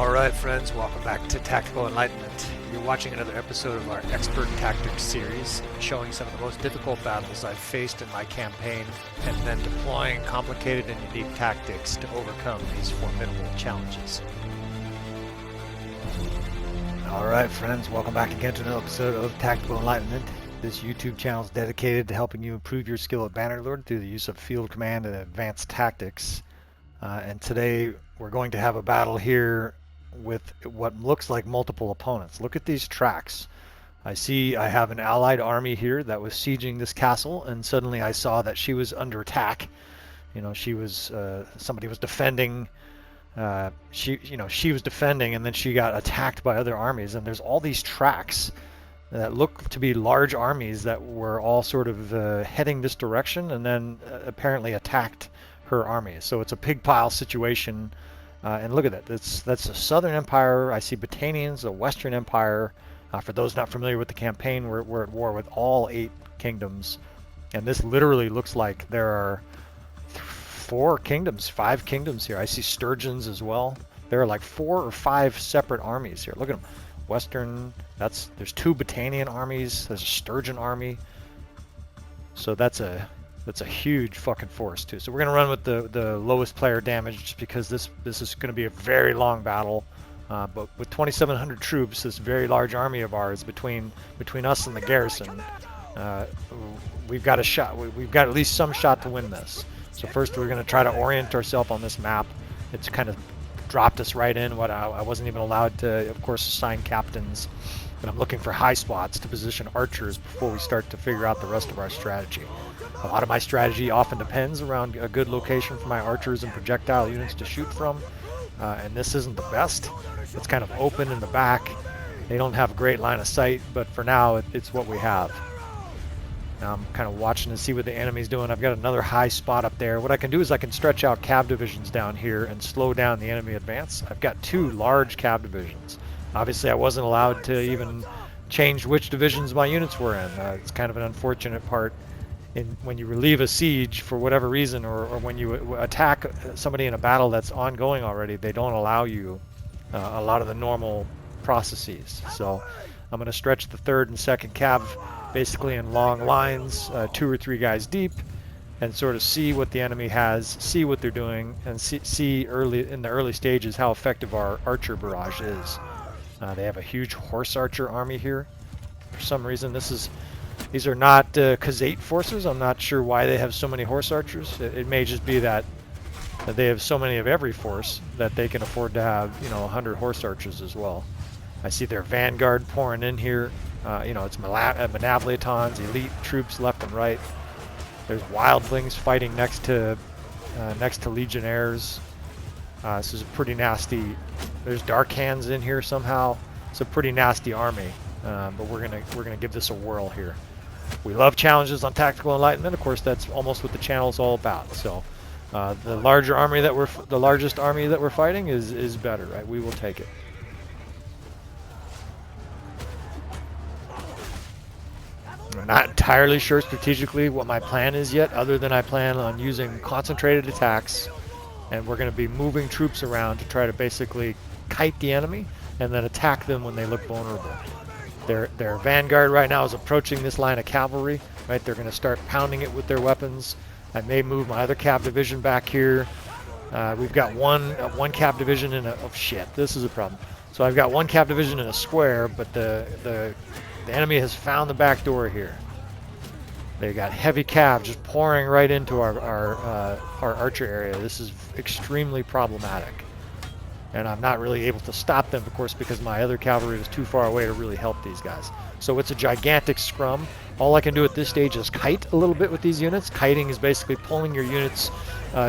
Alright friends, welcome back to Tactical Enlightenment. You're watching another episode of our Expert Tactics series, showing some of the most difficult battles I've faced in my campaign, and then deploying complicated and unique tactics to overcome these formidable challenges. Alright friends, welcome back again to another episode of Tactical Enlightenment. This YouTube channel is dedicated to helping you improve your skill at Bannerlord through the use of field command and advanced tactics. And today we're going to have a battle here with what looks like multiple opponents. Look at these tracks. I have an allied army here that was sieging this castle, and suddenly I saw that she was under attack. You know, she was somebody was defending. She was defending, and then she got attacked by other armies. And there's all these tracks that look to be large armies that were all sort of heading this direction, and then apparently attacked her army. So it's a pig pile situation. And look at that. That's the Southern Empire. I see Battanians, the Western Empire. For those not familiar with the campaign, we're at war with all 8 kingdoms. And this literally looks like there are 5 kingdoms here. I see Sturgeons as well. There are like 4 or 5 separate armies here. Look at them. Western, there's 2 Battanian armies. There's a Sturgeon army. So that's a huge fucking force too. So we're gonna run with the lowest player damage, just because this is gonna be a very long battle. But with 2,700 troops, this very large army of ours between us and the garrison, we've got a shot. We've got at least some shot to win this. So first we're gonna try to orient ourselves on this map. It's kind of dropped us right in. I wasn't even allowed to, of course, assign captains. But I'm looking for high spots to position archers before we start to figure out the rest of our strategy. A lot of my strategy often depends around a good location for my archers and projectile units to shoot from, and this isn't the best. It's kind of open in the back. They don't have a great line of sight, but for now it's what we have. Now I'm kind of watching to see what the enemy's doing. I've got another high spot up there. What I can do is I can stretch out cav divisions down here and slow down the enemy advance. I've got 2 large cav divisions. Obviously I wasn't allowed to even change which divisions my units were in. It's kind of an unfortunate part when you relieve a siege for whatever reason, or when you attack somebody in a battle that's ongoing already. They don't allow you a lot of the normal processes. So I'm going to stretch the 3rd and 2nd cav basically in long lines, 2 or 3 guys deep, and sort of see what the enemy has, see what they're doing, and see in the early stages how effective our archer barrage is. They have a huge horse archer army here. For some reason, these are not Khazate forces. I'm not sure why they have so many horse archers. It may just be that they have so many of every force that they can afford to have, 100 horse archers as well. I see their vanguard pouring in here. It's Manavletons, elite troops left and right. There's wildlings fighting next to legionnaires. This is a pretty nasty. There's dark hands in here somehow. It's a pretty nasty army, but we're gonna give this a whirl here. We love challenges on Tactical Enlightenment. Of course, that's almost what the channel is all about. So the largest army that we're fighting is better, right? We will take it. I'm not entirely sure strategically what my plan is yet, other than I plan on using concentrated attacks, and we're going to be moving troops around to try to basically kite the enemy and then attack them when they look vulnerable. Their vanguard right now is approaching this line of cavalry, right? They're going to start pounding it with their weapons. I may move my other cav division back here. We've got one cav division in a... Oh shit, this is a problem. So I've got one cav division in a square, but the enemy has found the back door here. They got heavy cav just pouring right into our archer area. This is extremely problematic. And I'm not really able to stop them, of course, because my other cavalry is too far away to really help these guys. So it's a gigantic scrum. All I can do at this stage is kite a little bit with these units. Kiting is basically pulling your units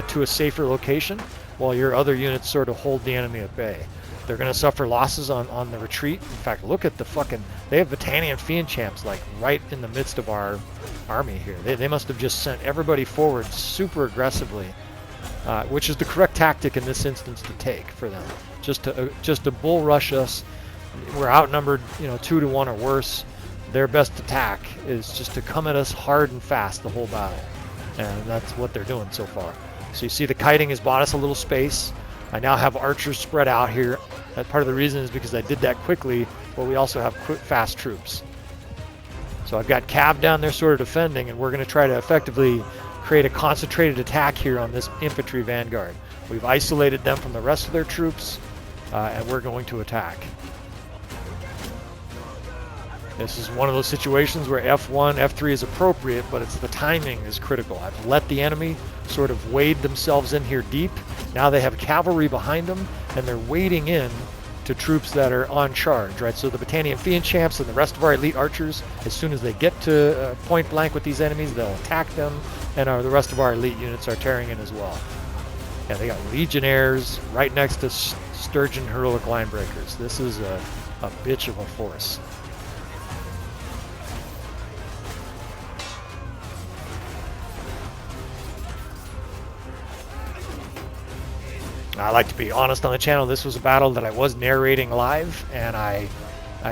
to a safer location, while your other units sort of hold the enemy at bay. They're going to suffer losses on the retreat. In fact, look at they have Battanian Fiend Champs like right in the midst of our army here. They must have just sent everybody forward super aggressively, which is the correct tactic in this instance to take for them. Just to bull rush us. We're outnumbered, 2 to 1 or worse. Their best attack is just to come at us hard and fast the whole battle, and that's what they're doing so far. So you see the kiting has bought us a little space. I now have archers spread out here. That part of the reason is because I did that quickly, but we also have fast troops. So I've got cav down there sort of defending, and we're going to try to effectively create a concentrated attack here on this infantry vanguard. We've isolated them from the rest of their troops, and we're going to attack. This is one of those situations where F1, F3 is appropriate, but it's the timing is critical. I've let the enemy sort of wade themselves in here deep. Now they have cavalry behind them, and they're wading in to troops that are on charge, right? So the Battanian Fiend Champs and the rest of our elite archers, as soon as they get to point blank with these enemies, they'll attack them, and the rest of our elite units are tearing in as well. Yeah, they got Legionnaires right next to Sturgeon Heroic Linebreakers. This is a bitch of a force. I like to be honest on the channel. This was a battle that I was narrating live, and I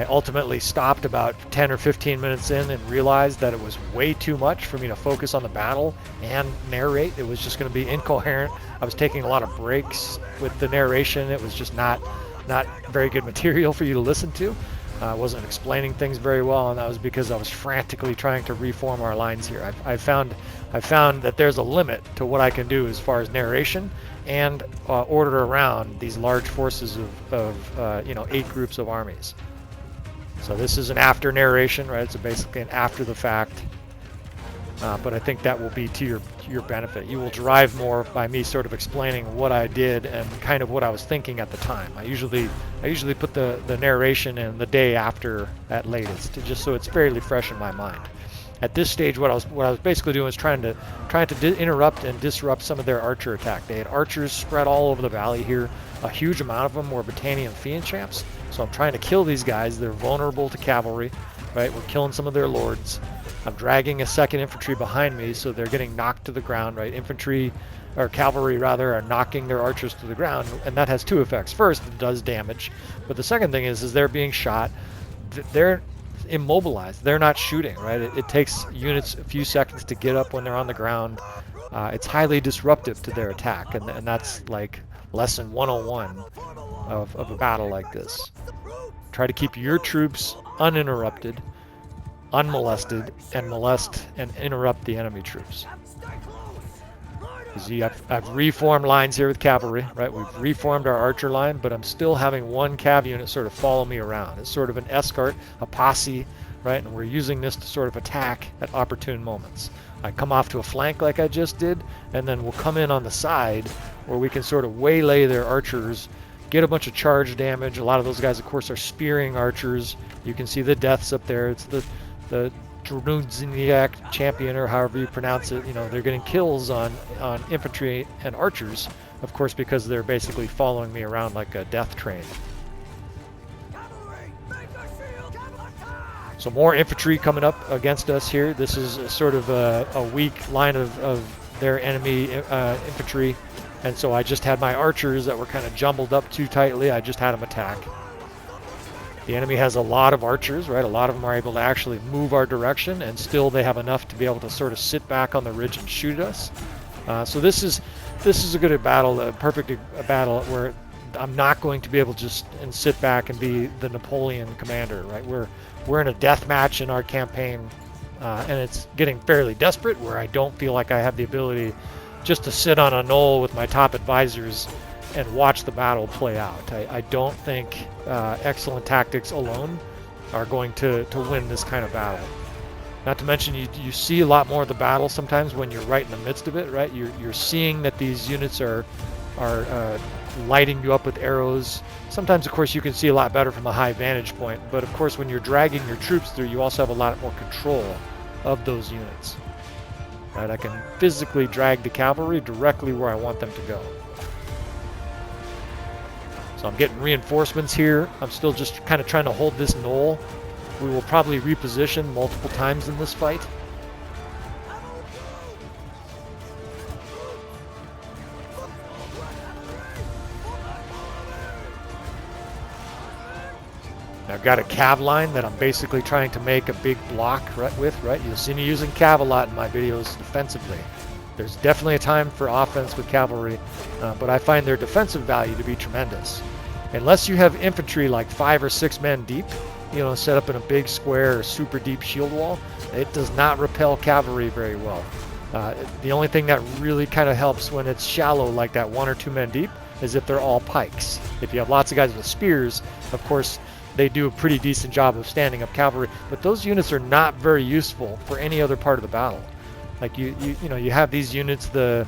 ultimately stopped about 10 or 15 minutes in and realized that it was way too much for me to focus on the battle and narrate. It was just going to be incoherent. I was taking a lot of breaks with the narration. It was just not very good material for you to listen to. I wasn't explaining things very well, and that was because I was frantically trying to reform our lines here. I found that there's a limit to what I can do as far as narration and order around these large forces of 8 groups of armies. So this is an after narration, right? It's basically an after the fact, but I think that will be to your benefit. You will derive more by me sort of explaining what I did and kind of what I was thinking at the time. I usually put the narration in the day after at latest, just so it's fairly fresh in my mind. At this stage, what I was basically doing was trying to interrupt and disrupt some of their archer attack. They had archers spread all over the valley here. A huge amount of them were Battanian Fiend Champs. So I'm trying to kill these guys. They're vulnerable to cavalry, right? We're killing some of their lords. I'm dragging a second infantry behind me, so they're getting knocked to the ground, right? Infantry, or cavalry rather, are knocking their archers to the ground, and that has 2 effects. First, it does damage, but the second thing is they're being shot. They're immobilized. They're not shooting, right? It takes units a few seconds to get up when they're on the ground. It's highly disruptive to their attack, and that's like lesson 101 of a battle like this. Try to keep your troops uninterrupted, unmolested, and molest and interrupt the enemy troops. See, I've reformed lines here with cavalry, right? We've reformed our archer line, but I'm still having one cav unit sort of follow me around. It's sort of an escort, a posse, right? And we're using this to sort of attack at opportune moments. I come off to a flank like I just did, and then we'll come in on the side where we can sort of waylay their archers, get a bunch of charge damage. A lot of those guys, of course, are spearing archers. You can see the deaths up there. It's the Drunziniak champion, or however you pronounce it. You know, they're getting kills on infantry and archers, of course, because they're basically following me around like a death train. So more infantry coming up against us here. This is sort of a weak line of their enemy infantry, and so I just had my archers that were kind of jumbled up too tightly. I just had them attack. The enemy has a lot of archers, right? A lot of them are able to actually move our direction, and still they have enough to be able to sort of sit back on the ridge and shoot at us. So this is a good battle, a perfect battle where I'm not going to be able to just sit back and be the Napoleon commander, right? We're in a death match in our campaign, and it's getting fairly desperate, where I don't feel like I have the ability just to sit on a knoll with my top advisors and watch the battle play out. I don't think excellent tactics alone are going to win this kind of battle. Not to mention, you see a lot more of the battle sometimes when you're right in the midst of it, right? You're seeing that these units are lighting you up with arrows. Sometimes, of course, you can see a lot better from a high vantage point, but of course, when you're dragging your troops through, you also have a lot more control of those units. Right? I can physically drag the cavalry directly where I want them to go. So I'm getting reinforcements here. I'm still just kind of trying to hold this knoll. We will probably reposition multiple times in this fight. I've got a cav line that I'm basically trying to make a big block right? You'll see me using cav a lot in my videos defensively. There's definitely a time for offense with cavalry, but I find their defensive value to be tremendous. Unless you have infantry like 5 or 6 men deep, you know, set up in a big square or super deep shield wall, it does not repel cavalry very well. The only thing that really kind of helps when it's shallow like that, 1 or 2 men deep, is if they're all pikes. If you have lots of guys with spears, of course, they do a pretty decent job of standing up cavalry, but those units are not very useful for any other part of the battle. Like you know, you have these units, the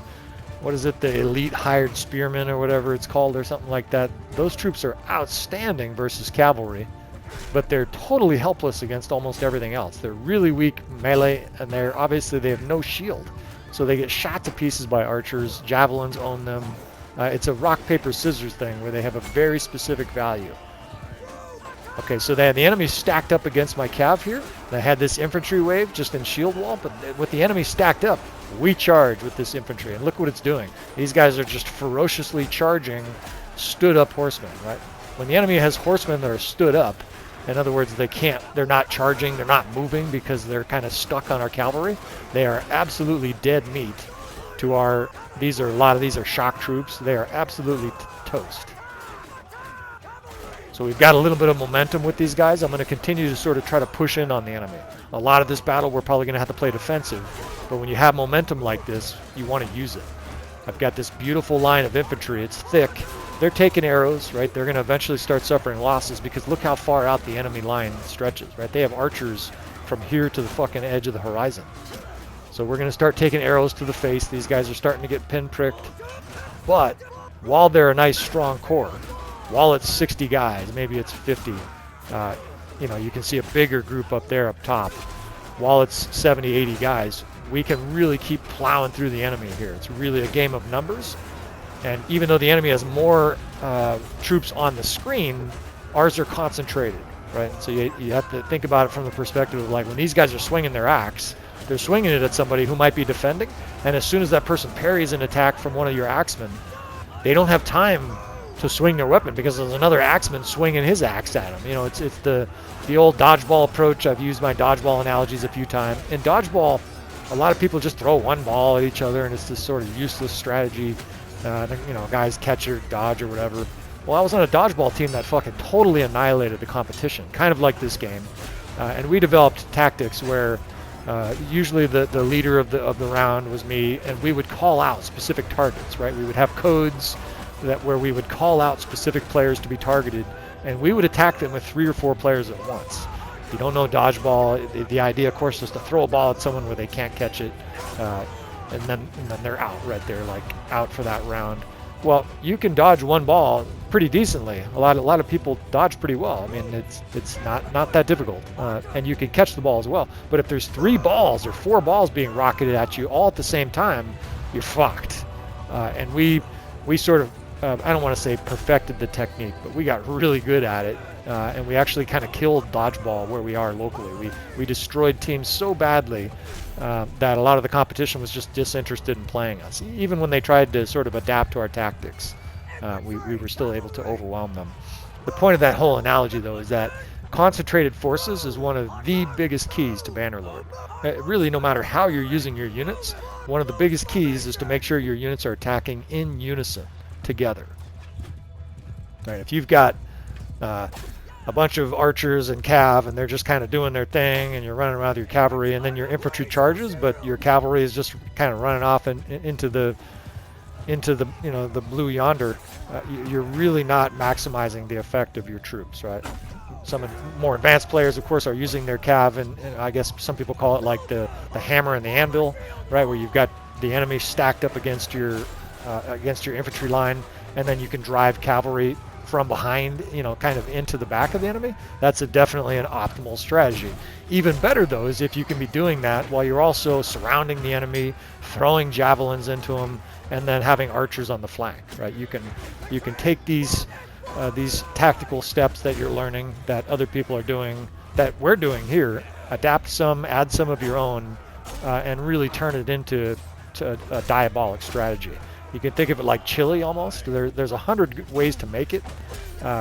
elite hired spearmen or whatever it's called or something like that. Those troops are outstanding versus cavalry, but they're totally helpless against almost everything else. They're really weak melee, and they have no shield, so they get shot to pieces by archers. Javelins own them. It's a rock paper scissors thing where they have a very specific value. Okay, so they had the enemy stacked up against my cav here. They had this infantry wave just in shield wall, but with the enemy stacked up, we charge with this infantry, and look what it's doing. These guys are just ferociously charging stood up horsemen, right? When the enemy has horsemen that are stood up, in other words, they're not charging, they're not moving because they're kind of stuck on our cavalry. They are absolutely dead meat to a lot of these are shock troops. They are absolutely toast. So we've got a little bit of momentum with these guys. I'm going to continue to sort of try to push in on the enemy. A lot of this battle we're probably going to have to play defensive, but when you have momentum like this, you want to use it. I've got this beautiful line of infantry. It's thick. They're taking arrows, right? They're going to eventually start suffering losses because look how far out the enemy line stretches, right? They have archers from here to the fucking edge of the horizon. So we're going to start taking arrows to the face. These guys are starting to get pinpricked. But while they're a nice strong core, while it's 60 guys, maybe it's 50, you know, you can see a bigger group up there up top. While it's 70, 80 guys, we can really keep plowing through the enemy here. It's really a game of numbers. And even though the enemy has more troops on the screen, ours are concentrated, right? So you have to think about it from the perspective of like when these guys are swinging their axe, they're swinging it at somebody who might be defending. And as soon as that person parries an attack from one of your axemen, they don't have time to swing their weapon because there's another axeman swinging his axe at them. You know, it's the old dodgeball approach. I've used my dodgeball analogies a few times. In dodgeball, a lot of people just throw one ball at each other, and it's this sort of useless strategy. You know, guys catch or dodge or whatever. Well, I was on a dodgeball team that fucking totally annihilated the competition, kind of like this game. And we developed tactics where usually the leader of the round was me, and we would call out specific targets, right? We would have codes where we would call out specific players to be targeted, and we would attack them with 3 or 4 players at once. If you don't know dodgeball, the idea, of course, is to throw a ball at someone where they can't catch it, and then they're out right there, like out for that round. Well, you can dodge one ball pretty decently. A lot of people dodge pretty well. I mean, it's not that difficult, and you can catch the ball as well. But if there's 3 balls or 4 balls being rocketed at you all at the same time, you're fucked. And we sort of I don't want to say perfected the technique, but we got really good at it, and we actually kind of killed dodgeball where we are locally. We destroyed teams so badly that a lot of the competition was just disinterested in playing us. Even when they tried to sort of adapt to our tactics, we were still able to overwhelm them. The point of that whole analogy, though, is that concentrated forces is one of the biggest keys to Bannerlord. Really, no matter how you're using your units, one of the biggest keys is to make sure your units are attacking in unison together. Right, if you've got a bunch of archers and cav and they're just kind of doing their thing and you're running around with your cavalry and then your infantry charges, but your cavalry is just kind of running off into the you know, the blue yonder, you're really not maximizing the effect of your troops, right? Some more advanced players, of course, are using their cav, and I guess some people call it like the hammer and the anvil, right, where you've got the enemy stacked up against your infantry line, and then you can drive cavalry from behind, you know, kind of into the back of the enemy. That's definitely an optimal strategy. Even better, though, is if you can be doing that while you're also surrounding the enemy, throwing javelins into them, and then having archers on the flank, right? You can take these tactical steps that you're learning, that other people are doing, that we're doing here, adapt some, add some of your own, and really turn it into a diabolic strategy. You can think of it like chili almost. There's 100 ways to make it,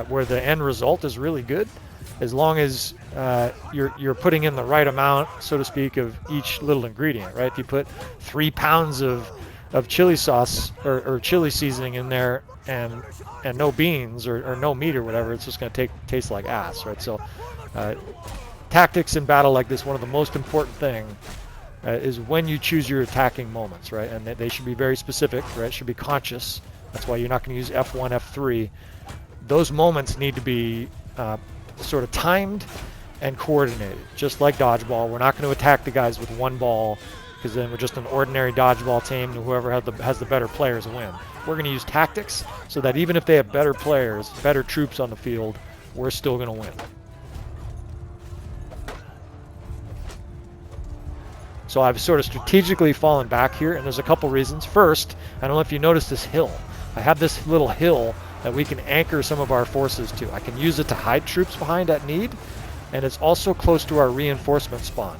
where the end result is really good, as long as you're putting in the right amount, so to speak, of each little ingredient, right? If you put 3 pounds of chili sauce or chili seasoning in there and no beans or no meat or whatever, it's just going to taste like ass, right? So tactics in battle like this, one of the most important thing is when you choose your attacking moments, right? And they should be very specific, right? Should be conscious. That's why you're not going to use F1, F3. Those moments need to be sort of timed and coordinated, just like dodgeball. We're not going to attack the guys with one ball, because then we're just an ordinary dodgeball team, and whoever has the better players win. We're going to use tactics so that even if they have better players, better troops on the field, we're still going to win. So I've sort of strategically fallen back here, and there's a couple reasons. First, I don't know if you noticed this hill. I have this little hill that we can anchor some of our forces to. I can use it to hide troops behind at need, and it's also close to our reinforcement spawn.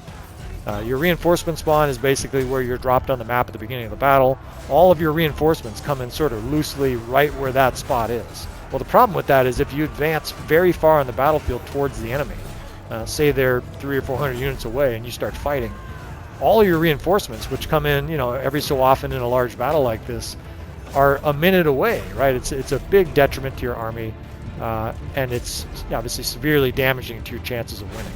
Your reinforcement spawn is basically where you're dropped on the map at the beginning of the battle. All of your reinforcements come in sort of loosely right where that spot is. Well, the problem with that is if you advance very far on the battlefield towards the enemy, say they're 300 or 400 units away, and you start fighting, all your reinforcements, which come in, every so often in a large battle like this, are a minute away, right? It's a big detriment to your army, and it's obviously severely damaging to your chances of winning.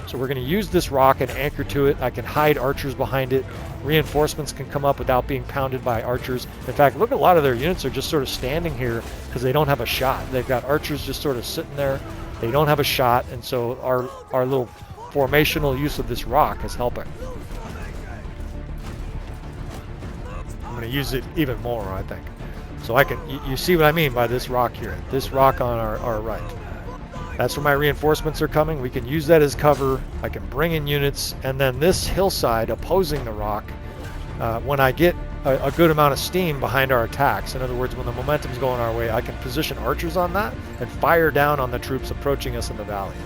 So we're going to use this rock and anchor to it. I can hide archers behind it. Reinforcements can come up without being pounded by archers. In fact, look, a lot of their units are just sort of standing here because they don't have a shot. They've got archers just sort of sitting there. They don't have a shot, and so our little formational use of this rock is helping. I'm going to use it even more, I think. So I can, you see what I mean by this rock here. This rock on our right. That's where my reinforcements are coming. We can use that as cover. I can bring in units, and then this hillside opposing the rock, when I get a good amount of steam behind our attacks, in other words, when the momentum's going our way, I can position archers on that and fire down on the troops approaching us in the valley.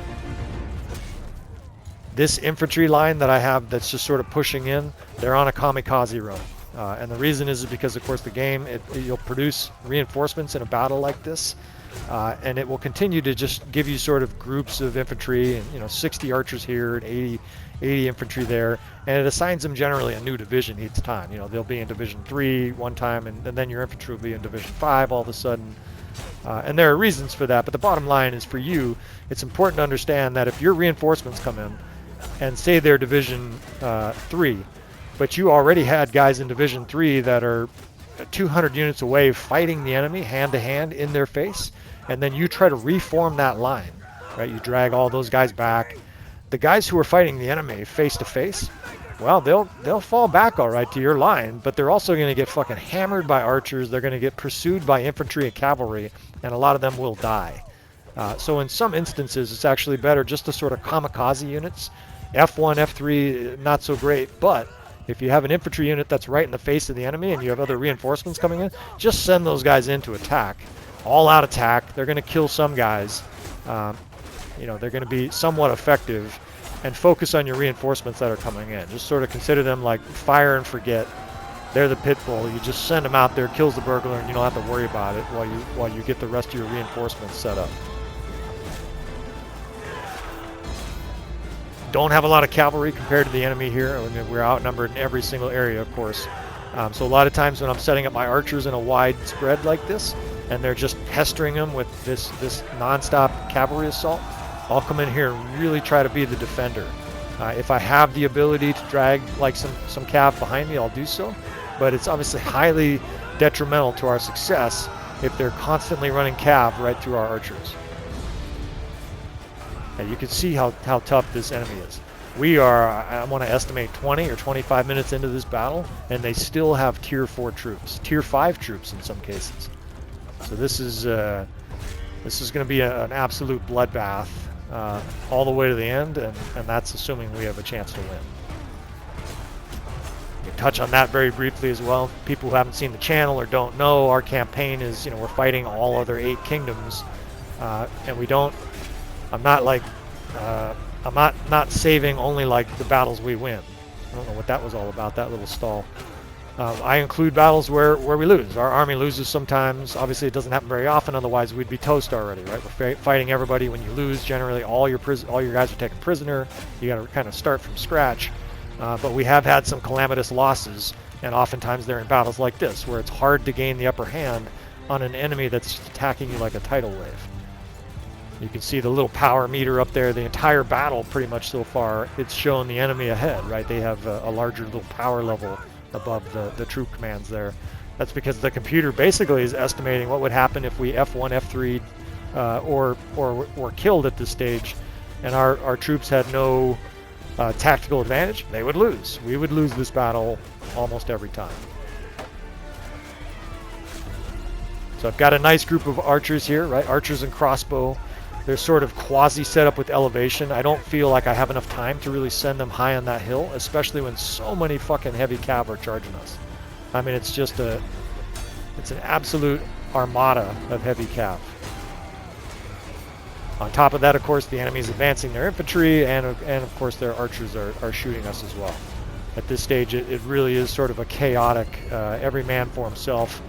This infantry line that I have that's just sort of pushing in, they're on a kamikaze run. And the reason is because, of course, the game, you'll produce reinforcements in a battle like this, and it will continue to just give you sort of groups of infantry, and 60 archers here and 80 infantry there, and it assigns them generally a new division each time. They'll be in Division 3 one time, and then your infantry will be in Division 5 all of a sudden. And there are reasons for that, but the bottom line is, for you, it's important to understand that if your reinforcements come in, and say they're Division 3, but you already had guys in Division 3 that are 200 units away fighting the enemy hand-to-hand in their face, and then you try to reform that line, right? You drag all those guys back. The guys who are fighting the enemy face-to-face, well, they'll fall back all right to your line, but they're also going to get fucking hammered by archers. They're going to get pursued by infantry and cavalry, and a lot of them will die. So in some instances, it's actually better just to sort of kamikaze units. F1, F3, not so great, but if you have an infantry unit that's right in the face of the enemy and you have other reinforcements coming in, just send those guys in to attack. All-out attack. They're going to kill some guys. They're going to be somewhat effective, and focus on your reinforcements that are coming in. Just sort of consider them like fire and forget. They're the pit bull. You just send them out there, kills the burglar, and you don't have to worry about it while you get the rest of your reinforcements set up. Don't have a lot of cavalry compared to the enemy here. I mean, we're outnumbered in every single area, of course. So a lot of times when I'm setting up my archers in a wide spread like this, and they're just pestering them with this non-stop cavalry assault, I'll come in here and really try to be the defender. If I have the ability to drag like some cav behind me, I'll do so. But it's obviously highly detrimental to our success if they're constantly running cav right through our archers. And you can see how tough this enemy is. We are, I want to estimate 20 or 25 minutes into this battle, and they still have Tier 4 troops, Tier 5 troops in some cases. So this is going to be an absolute bloodbath all the way to the end, and that's assuming we have a chance to win. We touch on that very briefly as well. People who haven't seen the channel or don't know, our campaign is, we're fighting all other 8 kingdoms, and we don't. I'm not saving only like the battles we win. I don't know what that was all about, that little stall. I include battles where we lose. Our army loses sometimes. Obviously, it doesn't happen very often. Otherwise, we'd be toast already, right? We're fighting everybody. When you lose, generally all your guys are taken prisoner. You got to kind of start from scratch. But we have had some calamitous losses, and oftentimes they're in battles like this, where it's hard to gain the upper hand on an enemy that's attacking you like a tidal wave. You can see the little power meter up there. The entire battle, pretty much so far, it's showing the enemy ahead, right? They have a larger little power level above the troop commands there. That's because the computer basically is estimating what would happen if we F1, F3, or killed at this stage, and our troops had no tactical advantage. They would lose. We would lose this battle almost every time. So I've got a nice group of archers here, right? Archers and crossbow. They're sort of quasi set up with elevation. I don't feel like I have enough time to really send them high on that hill, especially when so many fucking heavy cav are charging us. I mean, it's just it's an absolute armada of heavy cav. On top of that, of course, the enemy's advancing their infantry, and of course their archers are shooting us as well. At this stage, it really is sort of a chaotic, every man for himself,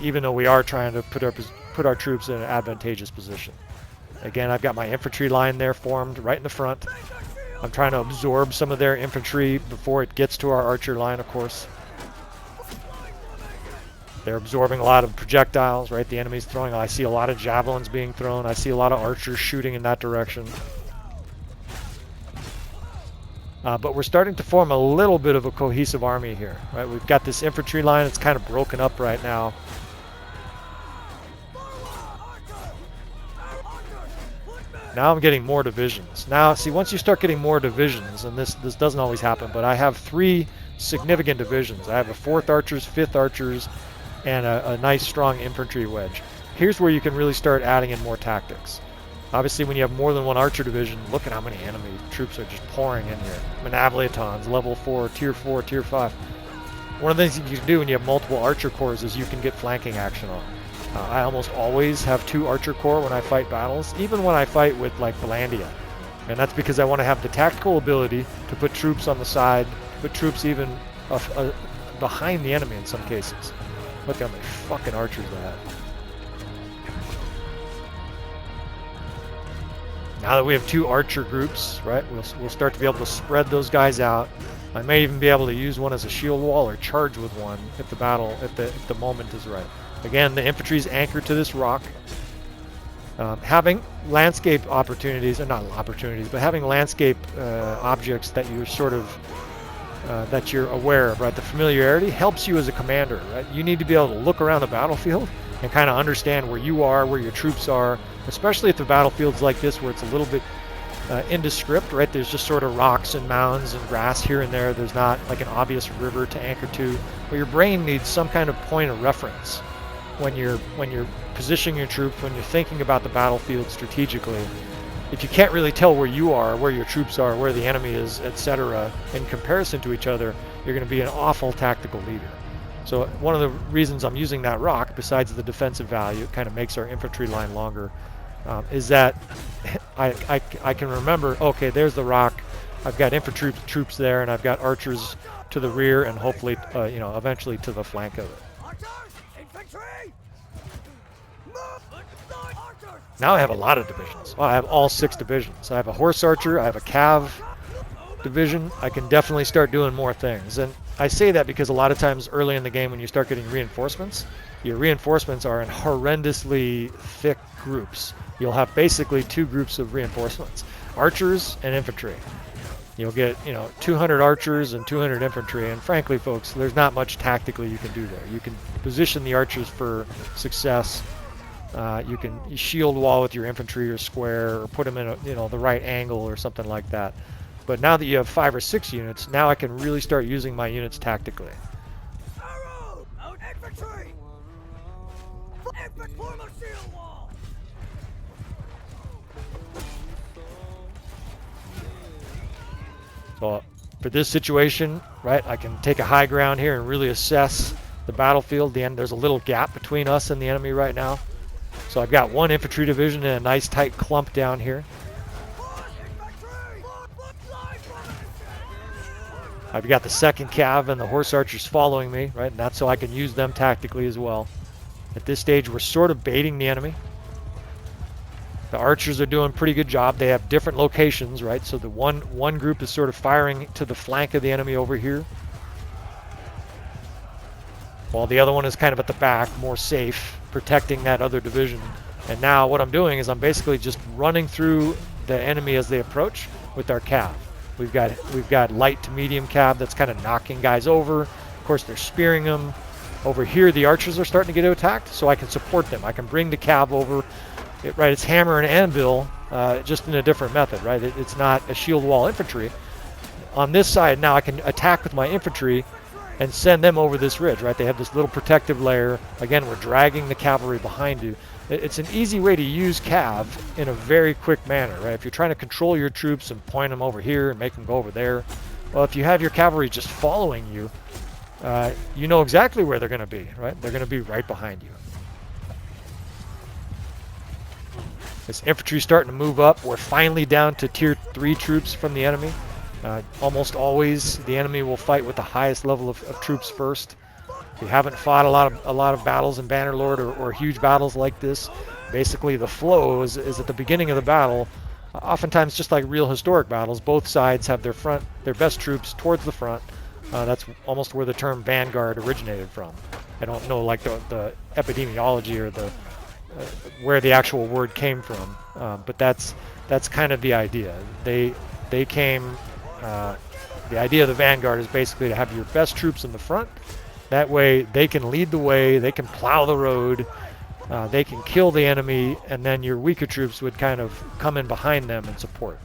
even though we are trying to put our troops in an advantageous position. Again, I've got my infantry line there formed right in the front. I'm trying to absorb some of their infantry before it gets to our archer line, of course. They're absorbing a lot of projectiles, right? The enemy's throwing, I see a lot of javelins being thrown. I see a lot of archers shooting in that direction. But we're starting to form a little bit of a cohesive army here, right? We've got this infantry line. It's kind of broken up right now. Now I'm getting more divisions. Now, see, once you start getting more divisions, and this doesn't always happen, but I have 3 significant divisions. I have a 4th Archers, 5th Archers, and a nice strong infantry wedge. Here's where you can really start adding in more tactics. Obviously, when you have more than 1 archer division, look at how many enemy troops are just pouring in here. Manavliatons, level 4, tier 5. One of the things you can do when you have multiple archer corps is you can get flanking action on. I almost always have 2 archer corps when I fight battles, even when I fight with like Belandia. And that's because I want to have the tactical ability to put troops on the side, put troops even behind the enemy in some cases. Look how many fucking archers I have. Now that we have 2 archer groups, right, we'll start to be able to spread those guys out. I may even be able to use one as a shield wall or charge with one if the moment is right. Again, the infantry is anchored to this rock. Having landscape opportunities, or not opportunities, but having landscape objects that you're sort of that you're aware of, right? The familiarity helps you as a commander, right? You need to be able to look around the battlefield and kind of understand where you are, where your troops are, especially if the battlefield's like this where it's a little bit indescript, right? There's just sort of rocks and mounds and grass here and there. There's not like an obvious river to anchor to. But your brain needs some kind of point of reference when you're positioning your troops, when you're thinking about the battlefield strategically. If you can't really tell where you are, where your troops are, where the enemy is, etc., in comparison to each other, you're going to be an awful tactical leader. So one of the reasons I'm using that rock, besides the defensive value, it kind of makes our infantry line longer, is that I can remember, okay, there's the rock, I've got infantry troops there, and I've got archers to the rear, and hopefully, eventually to the flank of it. Now I have a lot of divisions. Well, I have all 6 divisions. I have a horse archer, I have a cav division. I can definitely start doing more things. And I say that because a lot of times early in the game when you start getting reinforcements, your reinforcements are in horrendously thick groups. You'll have basically 2 groups of reinforcements, archers and infantry. You'll get, 200 archers and 200 infantry, and frankly, folks, there's not much tactically you can do there. You can position the archers for success. You can shield wall with your infantry or square, or put them in the right angle or something like that. But now that you have 5 or 6 units, now I can really start using my units tactically. So for this situation, right, I can take a high ground here and really assess the battlefield. There's a little gap between us and the enemy right now. So I've got 1 infantry division in a nice tight clump down here. I've got the 2nd cav and the horse archers following me, right? And that's so I can use them tactically as well. At this stage, we're sort of baiting the enemy. The archers are doing a pretty good job. They have different locations, right? So the one group is sort of firing to the flank of the enemy over here. while the other one is kind of at the back, more safe, protecting that other division. And now what I'm doing is I'm basically just running through the enemy as they approach with our cav. We've got light to medium cav that's kind of knocking guys over. Of course, they're spearing them. Over here, the archers are starting to get attacked, so I can support them. I can bring the cav over. Right, it's hammer and anvil, just in a different method, right? It's not a shield wall infantry. On this side now, I can attack with my infantry and send them over this ridge, right? They have this little protective layer. Again, we're dragging the cavalry behind you. It's an easy way to use cav in a very quick manner, right? If you're trying to control your troops and point them over here and make them go over there, well, if you have your cavalry just following you, you know exactly where they're going to be, right? They're going to be right behind you. This infantry starting to move up. We're finally down to tier 3 troops from the enemy. Almost always the enemy will fight with the highest level of troops first. If you haven't fought a lot of battles in Bannerlord or huge battles like this, basically the flow is at the beginning of the battle. Oftentimes, just like real historic battles, both sides have their best troops towards the front. That's almost where the term vanguard originated from. I don't know like the epidemiology or the where the actual word came from, but that's kind of the idea. They came. The idea of the vanguard is basically to have your best troops in the front. That way they can lead the way, they can plow the road, they can kill the enemy, and then your weaker troops would kind of come in behind them and support.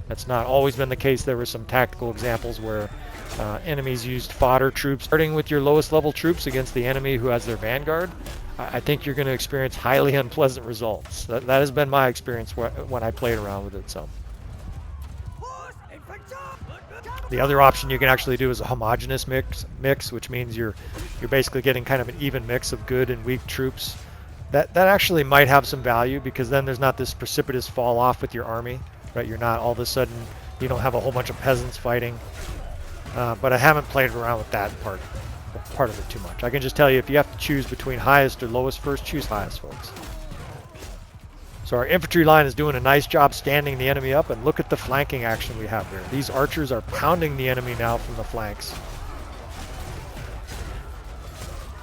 That's not always been the case. There were some tactical examples where enemies used fodder troops. Starting with your lowest level troops against the enemy who has their vanguard, I think you're going to experience highly unpleasant results. That has been my experience when I played around with it. So. The other option you can actually do is a homogeneous mix, which means you're basically getting kind of an even mix of good and weak troops. That actually might have some value because then there's not this precipitous fall off with your army, right? You're not all of a sudden, you don't have a whole bunch of peasants fighting. But I haven't played around with that part of it too much. I can just tell you if you have to choose between highest or lowest first, choose highest, folks. So our infantry line is doing a nice job standing the enemy up, and look at the flanking action we have here. These archers are pounding the enemy now from the flanks.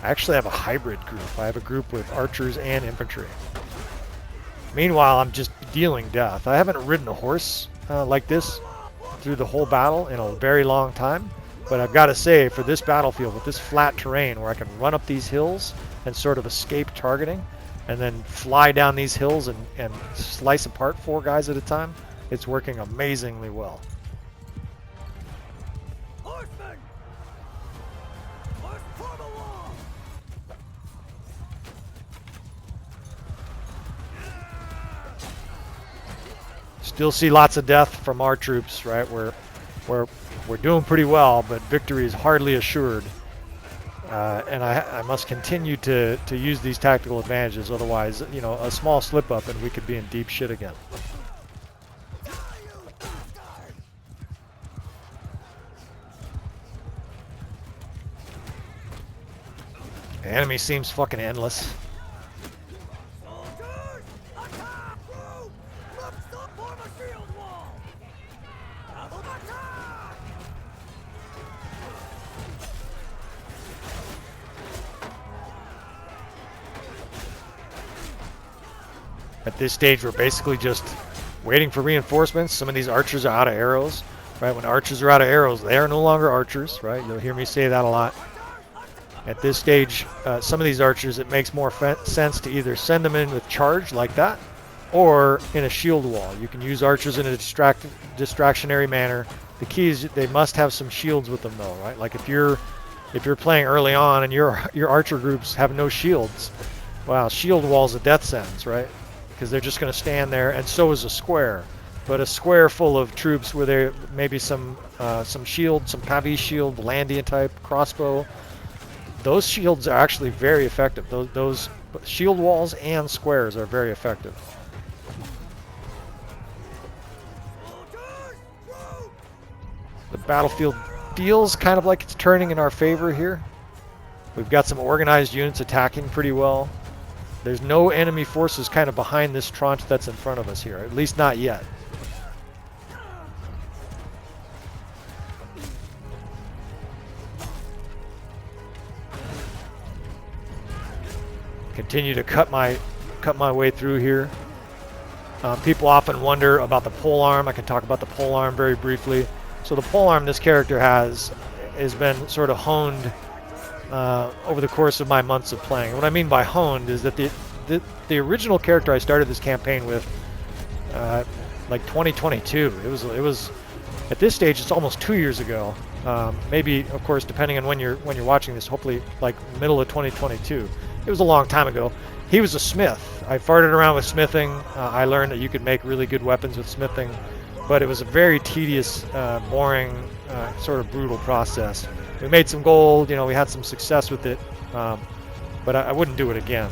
I actually have a hybrid group. I have a group with archers and infantry. Meanwhile, I'm just dealing death. I haven't ridden a horse like this through the whole battle in a very long time, but I've got to say, for this battlefield with this flat terrain where I can run up these hills and sort of escape targeting, and then fly down these hills and slice apart 4 guys at a time, it's working amazingly well. Still see lots of death from our troops, right? We're doing pretty well, but victory is hardly assured. And I must continue to use these tactical advantages, otherwise, you know, a small slip up and we could be in deep shit again. The enemy seems fucking endless. At this stage, we're basically just waiting for reinforcements. Some of these archers are out of arrows, right? When archers are out of arrows, they are no longer archers, right? You'll hear me say that a lot. At this stage, some of these archers, it makes more sense to either send them in with charge like that, or in a shield wall. You can use archers in a distractionary manner. The key is they must have some shields with them, though, right? Like if you're playing early on and your archer groups have no shields, wow, shield wall's a death sentence, right? Because they're just going to stand there, and so is a square. But a square full of troops where there maybe some shield, some Pavi shield, Landian type, crossbow, those shields are actually very effective. Those shield walls and squares are very effective. The battlefield feels kind of like it's turning in our favor here. We've got some organized units attacking pretty well. There's no enemy forces kind of behind this tranche that's in front of us here, at least not yet. Continue to cut my way through here. People often wonder about the polearm. I can talk about the polearm very briefly. So the polearm this character has been sort of honed over the course of my months of playing. And what I mean by honed is that the original character I started this campaign with, like 2022. It was at this stage it's almost 2 years ago. Maybe, of course, depending on when you're watching this, hopefully like middle of 2022. It was a long time ago. He was a smith. I farted around with smithing. I learned that you could make really good weapons with smithing, but it was a very tedious, boring, sort of brutal process. We made some gold, you know, we had some success with it, but I wouldn't do it again.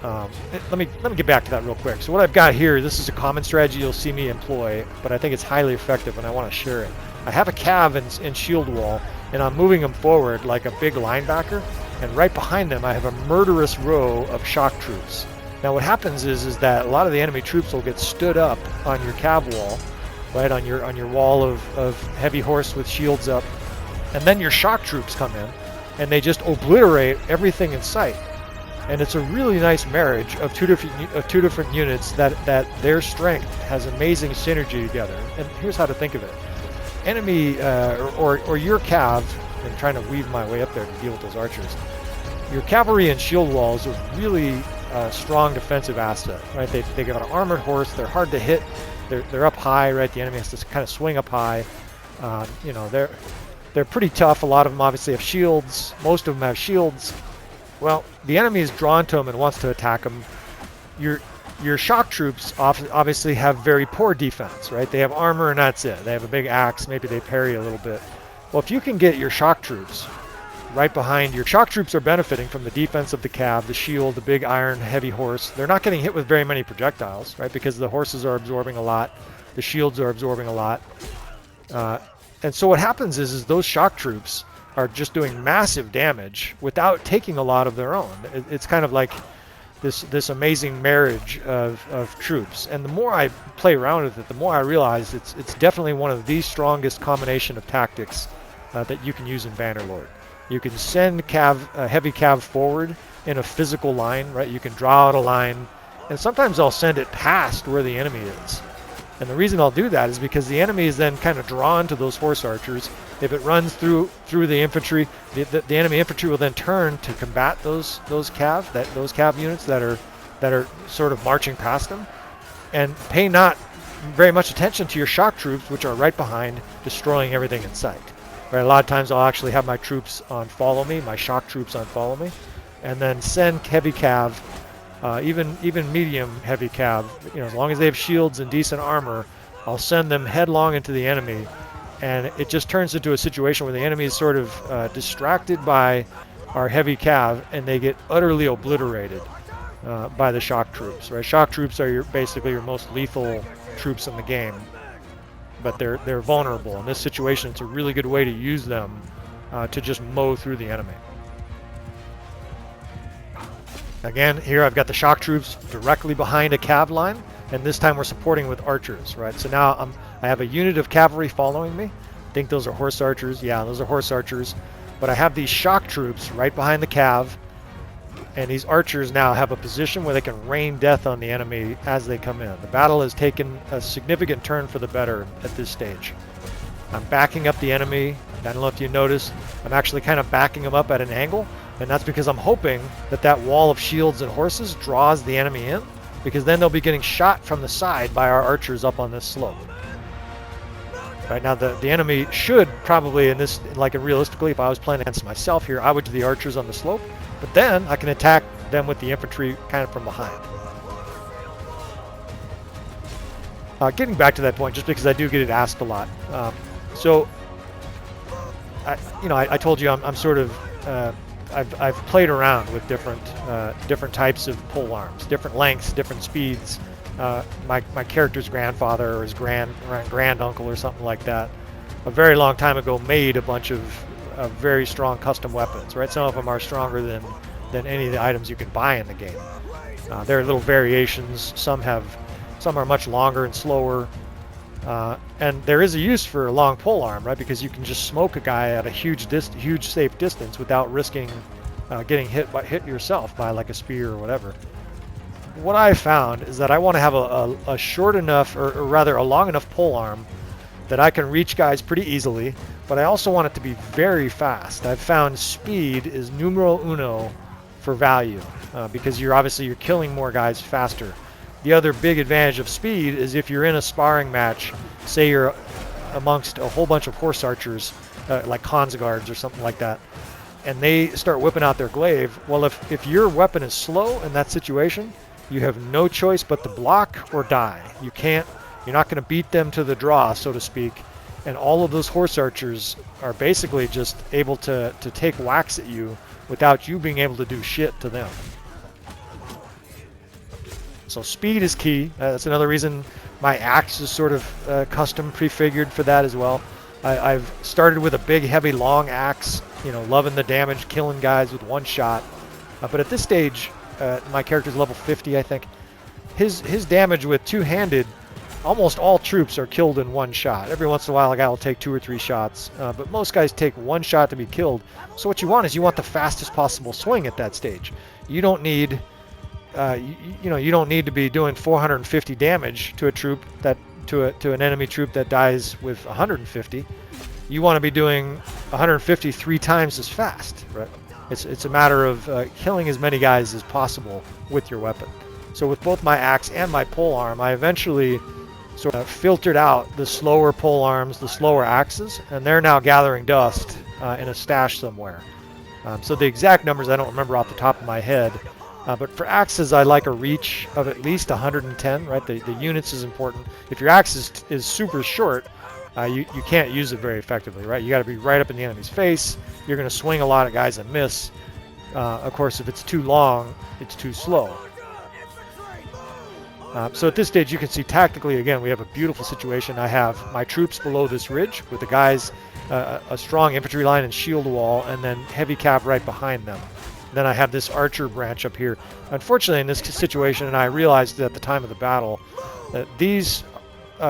Let me get back to that real quick. So what I've got here, this is a common strategy you'll see me employ, but I think it's highly effective and I want to share it. I have a cav in shield wall, and I'm moving them forward like a big linebacker, and right behind them I have a murderous row of shock troops. Now what happens is that a lot of the enemy troops will get stood up on your cav wall, right, on your wall of heavy horse with shields up, and then your shock troops come in, and they just obliterate everything in sight. And it's a really nice marriage of two different units that their strength has amazing synergy together. And here's how to think of it. Enemy or your cav, I'm trying to weave my way up there to deal with those archers. Your cavalry and shield walls are really strong defensive asset, right? They got an armored horse. They're hard to hit. They're up high, right? The enemy has to kind of swing up high. You know, they're pretty tough. A lot of them obviously have shields. Most of them have shields. Well, the enemy is drawn to them and wants to attack them. Your shock troops obviously have very poor defense, right? They have armor and that's it. They have a big axe. Maybe they parry a little bit. Well, if you can get your shock troops right behind, your shock troops are benefiting from the defense of the cav, the shield, the big iron heavy horse. They're not getting hit with very many projectiles, right? Because the horses are absorbing a lot. The shields are absorbing a lot. And so what happens is those shock troops are just doing massive damage without taking a lot of their own. It's kind of like this amazing marriage of troops. And the more I play around with it, the more I realize it's definitely one of the strongest combination of tactics that you can use in Bannerlord. You can send heavy cav forward in a physical line, right? You can draw out a line, and sometimes I'll send it past where the enemy is. And the reason I'll do that is because the enemy is then kind of drawn to those horse archers. If it runs through the infantry, the enemy infantry will then turn to combat those cav units that are sort of marching past them, and pay not very much attention to your shock troops, which are right behind, destroying everything in sight. Right? A lot of times I'll actually have my troops on follow me, my shock troops on follow me, and then send heavy cav. Even medium heavy cav, you know, as long as they have shields and decent armor, I'll send them headlong into the enemy, and it just turns into a situation where the enemy is sort of distracted by our heavy cav, and they get utterly obliterated by the shock troops. Right? Shock troops are basically your most lethal troops in the game, but they're vulnerable. In this situation, it's a really good way to use them to just mow through the enemy. Again, here I've got the shock troops directly behind a cav line, and this time we're supporting with archers, right? So now I have a unit of cavalry following me. I think those are horse archers. Yeah, those are horse archers. But I have these shock troops right behind the cav, and these archers now have a position where they can rain death on the enemy as they come in. The battle has taken a significant turn for the better at this stage. I'm backing up the enemy. I don't know if you noticed, I'm actually kind of backing them up at an angle. And that's because I'm hoping that wall of shields and horses draws the enemy in, because then they'll be getting shot from the side by our archers up on this slope. Right now, the enemy should probably, in this, like realistically, if I was playing against myself here, I would do the archers on the slope, but then I can attack them with the infantry kind of from behind. Getting back to that point, just because I do get it asked a lot. I told you I'm sort of I've played around with different types of pole arms, different lengths, different speeds. My character's grandfather or his grand uncle or something like that, a very long time ago, made a bunch of very strong custom weapons. Right, some of them are stronger than any of the items you can buy in the game. There are little variations. Some are much longer and slower. And there is a use for a long pole arm, right? Because you can just smoke a guy at a huge safe distance without risking getting hit yourself by like a spear or whatever. What I found is that I want to have a short enough, or rather a long enough pole arm that I can reach guys pretty easily, but I also want it to be very fast. I've found speed is numero uno for value, because you're killing more guys faster. The other big advantage of speed is if you're in a sparring match, say you're amongst a whole bunch of horse archers, like Khans or something like that, and they start whipping out their glaive, well, if your weapon is slow in that situation, you have no choice but to block or die. You're not going to beat them to the draw, so to speak, and all of those horse archers are basically just able to take whacks at you without you being able to do shit to them. So speed is key. That's another reason my axe is sort of custom prefigured for that as well. I've started with a big, heavy, long axe, loving the damage, killing guys with one shot. But at this stage, my character's level 50, I think. His damage with two-handed, almost all troops are killed in one shot. Every once in a while, a guy will take 2 or 3 shots, but most guys take one shot to be killed. So what you want is you want the fastest possible swing at that stage. You don't need, you don't need to be doing 450 damage to a troop to an enemy troop that dies with 150. You want to be doing 150 3 times as fast, right? It's a matter of killing as many guys as possible with your weapon. So with both my axe and my polearm, I eventually sort of filtered out the slower polearms, the slower axes, and they're now gathering dust in a stash somewhere. So the exact numbers I don't remember off the top of my head, but for axes I like a reach of at least 110, right? The units is important. If your axe is super short, you can't use it very effectively, right? You got to be right up in the enemy's face. You're going to swing a lot of guys and miss. Of course, if it's too long, it's too slow. So at this stage, you can see tactically, again, we have a beautiful situation. I have my troops below this ridge with the guys, a strong infantry line and shield wall, and then heavy cav right behind them. Then I have this archer branch up here. Unfortunately, in this situation, and I realized at the time of the battle, that these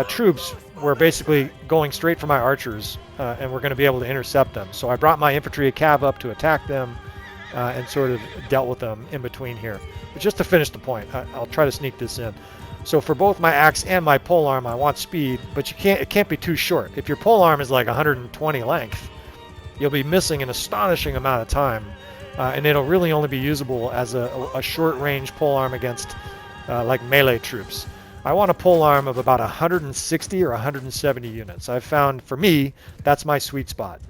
troops were basically going straight for my archers, and we're going to be able to intercept them. So I brought my infantry cav up to attack them, and sort of dealt with them in between here. But just to finish the point, I'll try to sneak this in. So for both my axe and my polearm, I want speed, but it can't be too short. If your polearm is like 120 length, you'll be missing an astonishing amount of time, and it'll really only be usable as a short-range polearm against like melee troops. I want a polearm of about 160 or 170 units. I've found, for me, that's my sweet spot.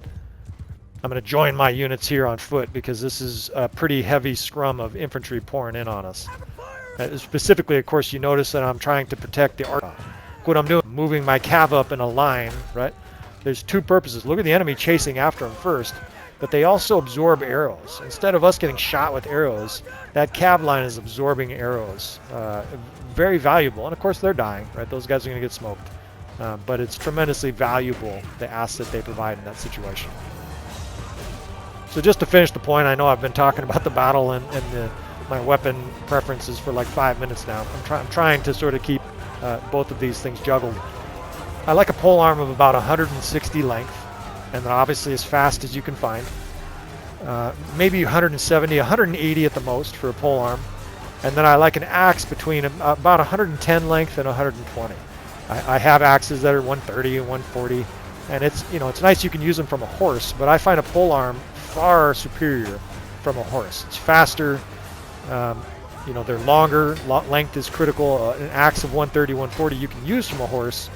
I'm going to join my units here on foot because this is a pretty heavy scrum of infantry pouring in on us. Specifically, of course, you notice that I'm trying to protect the archer. What I'm doing, moving my cav up in a line, right? There's 2 purposes. Look at the enemy chasing after them first, but they also absorb arrows. Instead of us getting shot with arrows, that cav line is absorbing arrows. Very valuable, and of course they're dying, right? Those guys are going to get smoked. But it's tremendously valuable, the asset they provide in that situation. So just to finish the point, I know I've been talking about the battle and my weapon preferences for like 5 minutes now. I'm trying to sort of keep both of these things juggled. I like a polearm of about 160 length, and then obviously as fast as you can find. Maybe 170, 180 at the most for a polearm. And then I like an axe between about 110 length and 120. I have axes that are 130 and 140, and it's nice you can use them from a horse, but I find a polearm far superior from a horse. It's faster, they're longer, length is critical. An axe of 130, 140 you can use from a horse,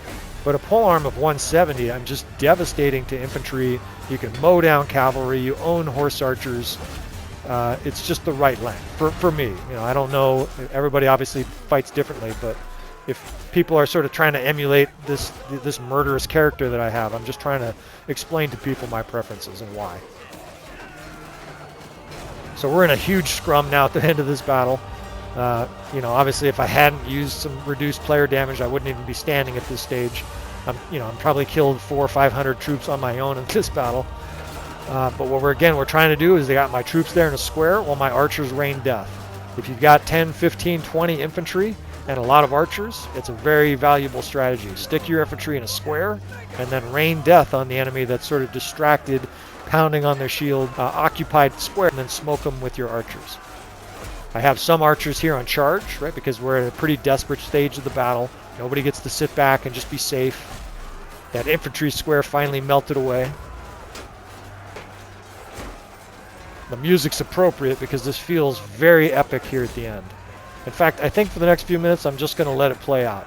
but a polearm of 170, I'm just devastating to infantry. You can mow down cavalry, you own horse archers. It's just the right length for me. I don't know, everybody obviously fights differently, but if people are sort of trying to emulate this murderous character that I have, I'm just trying to explain to people my preferences and why. So we're in a huge scrum now at the end of this battle. Obviously if I hadn't used some reduced player damage, I wouldn't even be standing at this stage. I'm probably killed 400 or 500 troops on my own in this battle. But what we're trying to do is they got my troops there in a square while my archers rain death. If you've got 10, 15, 20 infantry, and a lot of archers, it's a very valuable strategy. Stick your infantry in a square and then rain death on the enemy that's sort of distracted, pounding on their shield, occupied square, and then smoke them with your archers. I have some archers here on charge, right, because we're at a pretty desperate stage of the battle. Nobody gets to sit back and just be safe. That infantry square finally melted away. The music's appropriate because this feels very epic here at the end. In fact, I think for the next few minutes, I'm just going to let it play out.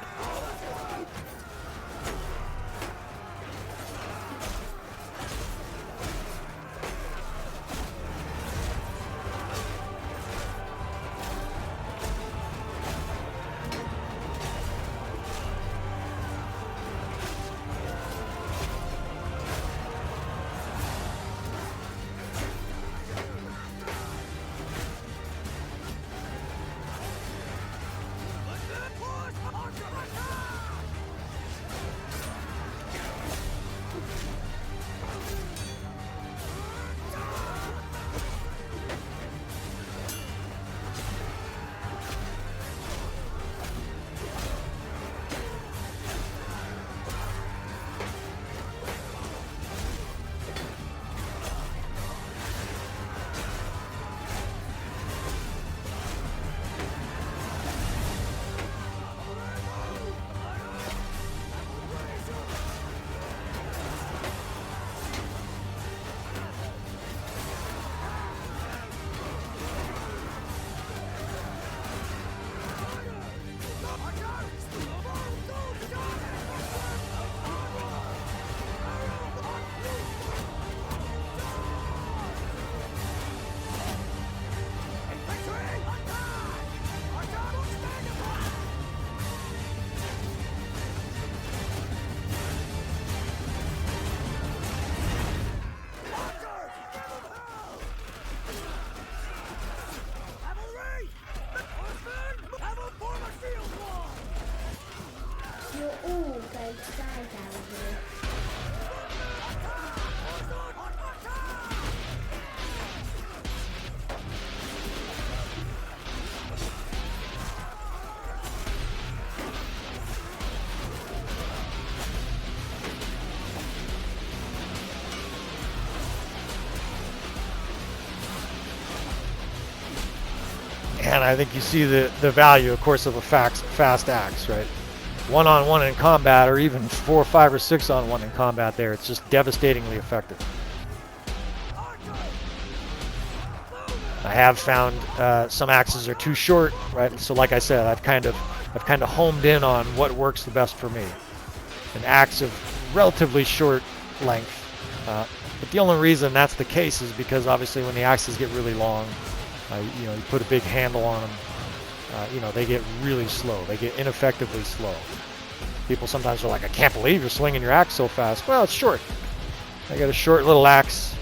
And I think you see the value, of course, of a fast axe, right? One-on-one in combat, or even 4, 5, or 6-on-1 in combat there. It's just devastatingly effective. I have found some axes are too short, right? So like I said, I've kind of homed in on what works the best for me. An axe of relatively short length. But the only reason that's the case is because obviously when the axes get really long, you put a big handle on them, they get really slow. They get ineffectively slow. People sometimes are like, I can't believe you're swinging your axe so fast. Well, it's short. I got a short little axe.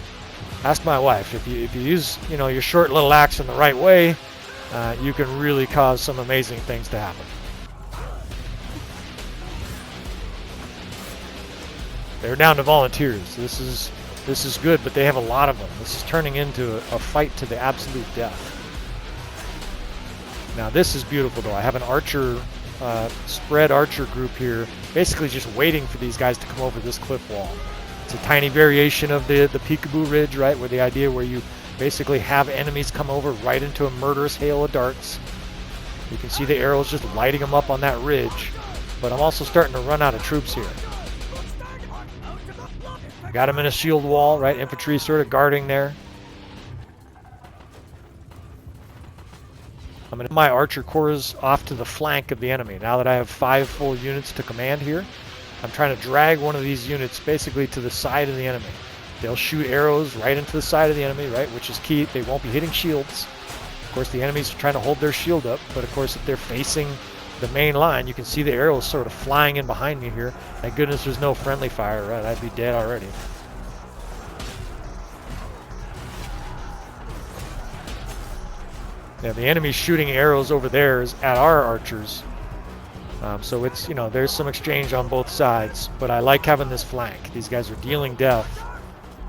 Ask my wife. If you use, your short little axe in the right way, you can really cause some amazing things to happen. They're down to volunteers. This is good, but they have a lot of them. This is turning into a fight to the absolute death. Now this is beautiful though. I have an archer, spread archer group here, basically just waiting for these guys to come over this cliff wall. It's a tiny variation of the peekaboo ridge, right? Where the idea where you basically have enemies come over right into a murderous hail of darts. You can see the arrows just lighting them up on that ridge. But I'm also starting to run out of troops here. Got him in a shield wall, right? Infantry sort of guarding there. I'm going to my archer corps off to the flank of the enemy. Now that I have 5 full units to command here, I'm trying to drag one of these units basically to the side of the enemy. They'll shoot arrows right into the side of the enemy, right? Which is key. They won't be hitting shields. Of course, the enemies are trying to hold their shield up, but of course, if they're facing the main line, you can see the arrows sort of flying in behind me here. Thank goodness there's no friendly fire, right? I'd be dead already. Yeah, the enemy's shooting arrows over there at our archers. So it's, there's some exchange on both sides, but I like having this flank. These guys are dealing death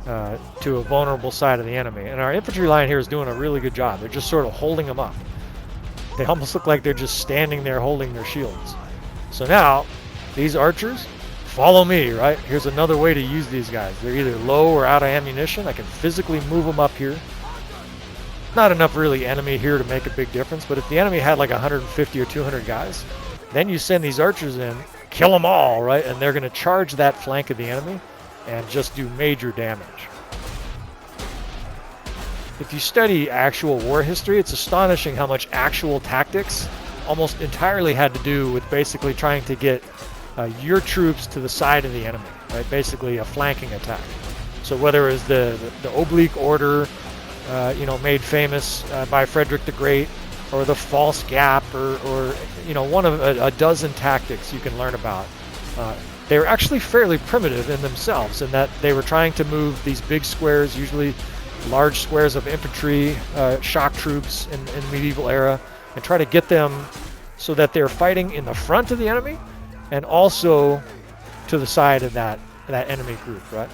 to a vulnerable side of the enemy. And our infantry line here is doing a really good job. They're just sort of holding them up. They almost look like they're just standing there holding their shields. So now, these archers, follow me, right? Here's another way to use these guys. They're either low or out of ammunition. I can physically move them up here. Not enough really enemy here to make a big difference, but if the enemy had like 150 or 200 guys, then you send these archers in, kill them all, right? And they're going to charge that flank of the enemy and just do major damage. If you study actual war history, it's astonishing how much actual tactics almost entirely had to do with basically trying to get your troops to the side of the enemy, right? Basically a flanking attack. So whether it was the oblique order, made famous by Frederick the Great, or the false gap, or one of a dozen tactics you can learn about. They were actually fairly primitive in themselves in that they were trying to move these big squares, usually large squares of infantry, shock troops in the medieval era, and try to get them so that they're fighting in the front of the enemy and also to the side of that enemy group, right?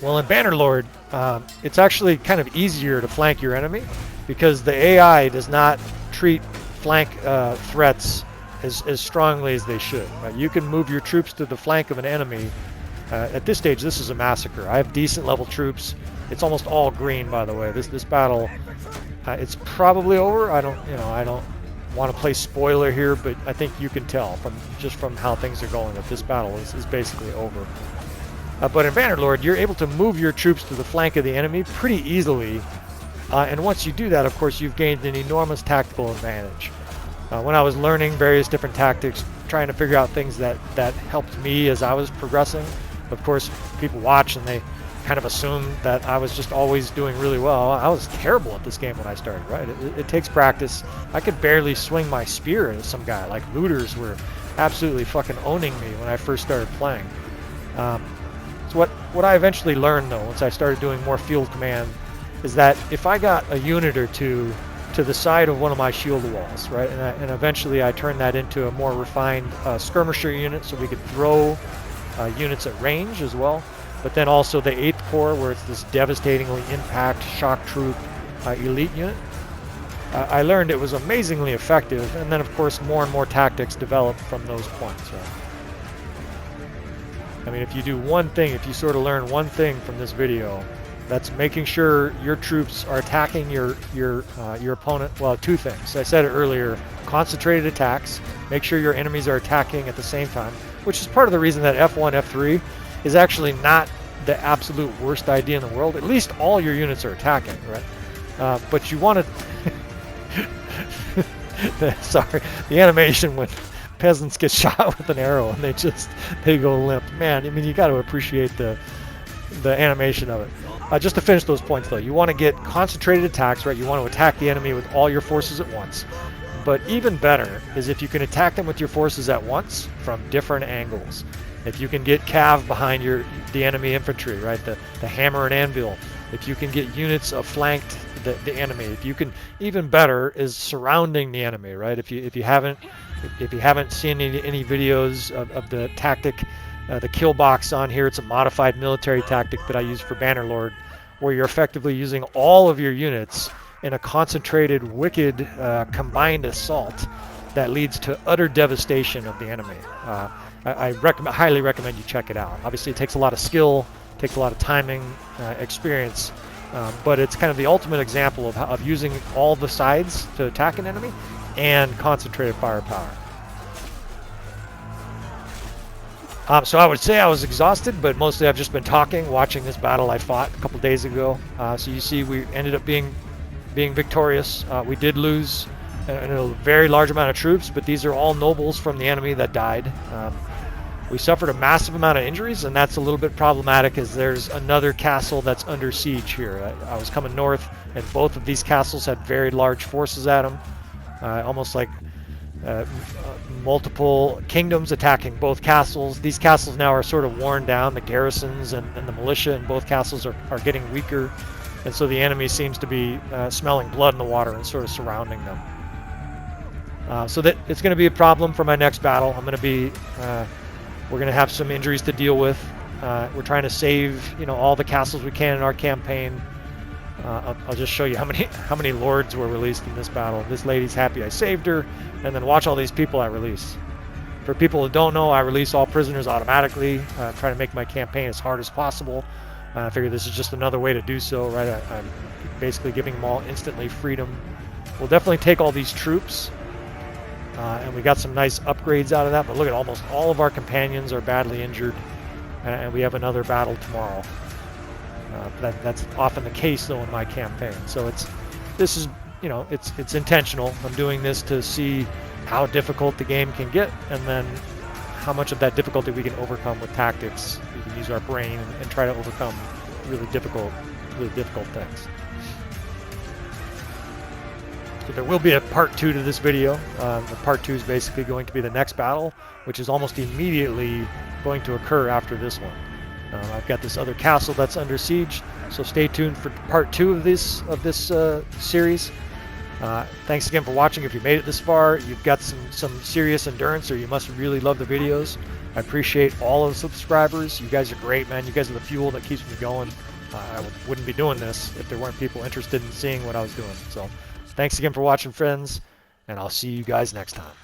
Well, in Bannerlord, it's actually kind of easier to flank your enemy because the AI does not treat flank threats as strongly as they should. Right? You can move your troops to the flank of an enemy. At this stage, this is a massacre. I have decent level troops. It's almost all green, by the way. This battle, it's probably over. I don't want to play spoiler here, but I think you can tell from how things are going that this battle is basically over. But in Bannerlord, you're able to move your troops to the flank of the enemy pretty easily. And once you do that, of course, you've gained an enormous tactical advantage. When I was learning various different tactics, trying to figure out things that helped me as I was progressing, of course, people watch and they kind of assume that I was just always doing really well. I was terrible at this game when I started, right? It takes practice. I could barely swing my spear at some guy. Like, looters were absolutely fucking owning me when I first started playing. So what I eventually learned, though, once I started doing more field command, is that if I got a unit or two to the side of one of my shield walls, right, and eventually I turned that into a more refined skirmisher unit so we could throw units at range as well, but then also the 8th Corps, where it's this devastatingly impact shock troop elite unit. I learned it was amazingly effective, and then of course more and more tactics developed from those points. Right? I mean, if you do one thing, if you sort of learn one thing from this video, that's making sure your troops are attacking your opponent. Well, two things. I said it earlier, concentrated attacks. Make sure your enemies are attacking at the same time, which is part of the reason that F1, F3 is actually not the absolute worst idea in the world. At least all your units are attacking, right? But you want to... Sorry, the animation when peasants get shot with an arrow and they go limp. Man, I mean, you got to appreciate the animation of it. Just to finish those points, though, you want to get concentrated attacks, right? You want to attack the enemy with all your forces at once. But even better is if you can attack them with your forces at once from different angles. If you can get cav behind the enemy infantry, right? The hammer and anvil. If you can get units flanked the enemy. If you can, even better is surrounding the enemy, right? If you haven't seen any videos of the tactic, the kill box on here, it's a modified military tactic that I use for Bannerlord, where you're effectively using all of your units in a concentrated, wicked, combined assault that leads to utter devastation of the enemy. I highly recommend you check it out. Obviously, it takes a lot of skill, takes a lot of timing, experience, but it's kind of the ultimate example of using all the sides to attack an enemy and concentrated firepower. So I would say I was exhausted, but mostly I've just been talking, watching this battle I fought a couple days ago. So you see we ended up being victorious. We did lose a very large amount of troops, but these are all nobles from the enemy that died. We suffered a massive amount of injuries, and that's a little bit problematic as there's another castle that's under siege here. I was coming north, and both of these castles had very large forces at them, almost like multiple kingdoms attacking both castles. These castles now are sort of worn down. The garrisons and the militia in both castles are getting weaker, and so the enemy seems to be smelling blood in the water and sort of surrounding them. So that it's going to be a problem for my next battle. We're going to have some injuries to deal with. We're trying to save all the castles we can in our campaign. I'll just show you how many lords were released in this battle. This lady's happy I saved her, and then watch all these people I release. For people who don't know, I release all prisoners automatically. Try to make my campaign as hard as possible. I figure this is just another way to do so, right? I'm basically giving them all instantly freedom. We'll definitely take all these troops, and we got some nice upgrades out of that. But look at almost all of our companions are badly injured, and we have another battle tomorrow. That's often the case though in my campaign. So this is it's intentional. I'm doing this to see how difficult the game can get, and then how much of that difficulty we can overcome with tactics. We can use our brain and try to overcome really difficult things. So there will be a part 2 to this video. The part 2 is basically going to be the next battle, which is almost immediately going to occur after this one. I've got this other castle that's under siege, so stay tuned for part 2 of this series. Thanks again for watching. If you made it this far, you've got some serious endurance, or you must really love the videos. I appreciate all of the subscribers. You guys are great, man. You guys are the fuel that keeps me going. I wouldn't be doing this if there weren't people interested in seeing what I was doing. So thanks again for watching, friends, and I'll see you guys next time.